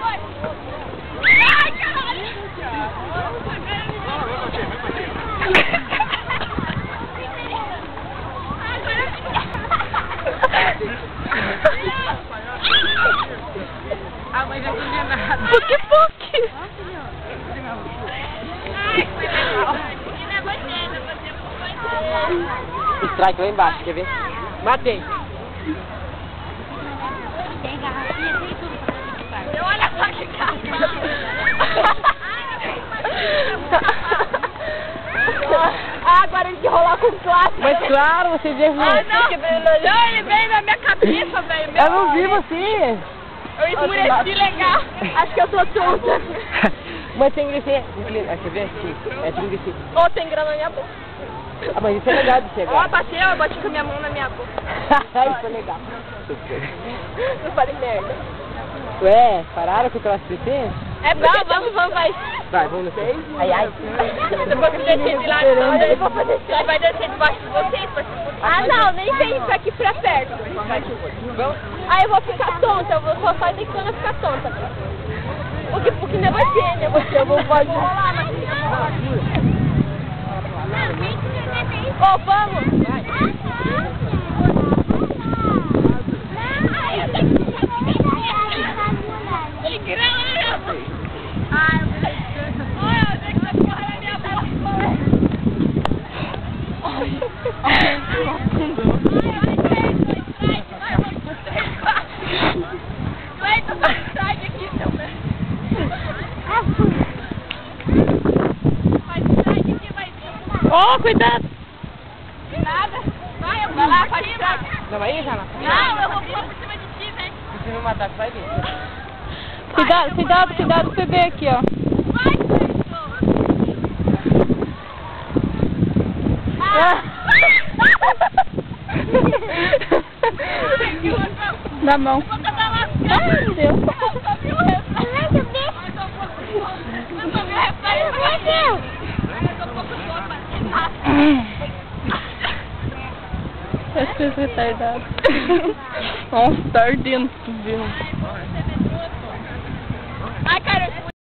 Ai, caralho! A mãe vai comer nada. Puc-puc! Ai, foi legal. E não é você, não é você. Strike lá embaixo, quer ver? Matei. Tem garrafinha, tem tudo pra você comprar. Olha só que cara. Ah, agora ele quer rolar com o clássico. Mas claro, você viu. Ah, não, ele veio na minha cabeça, velho. Eu não vi você. Eu esmureci legal. Acho que eu tô tonta. Mas tem que descer. Quer ver? Sim. É, tem que descer. Ou tem grana na minha boca. Ah, mas isso é legal de Ó, chegar. bateu, eu bati com a minha mão na minha boca. Isso é legal. Não falei merda. Ué, pararam com o troço de descer? É não, vamos, vai. Vai, vamos descer. Ai, ai. Depois que descer de lá, Ele vai descer debaixo de vocês. Ah, não, nem vem isso aqui pra perto. Vamos? Aí eu vou ficar tonta, eu vou só fazer que eu não ficar tonta. Porque não é você, né? Você, eu vou pode rolar, mas... Ô, vamos! Que grama na minha boca! Olha, eu sei que vai correr na minha boca! Vai, tu vai strike aqui, seu velho! Vai strike aqui, vai vir! Ô, cuidado! Nada! Vai, eu vou lá, faz strike! Não vai ir, Jana? Não, eu vou pular por cima de ti, velho! Se você me matar, você vai vir. Cuidado, bebê aqui, ó. Vai, Na mão. Ai, meu Deus. Esse é retardado. Nossa, tá ardendo, tu viu? cara,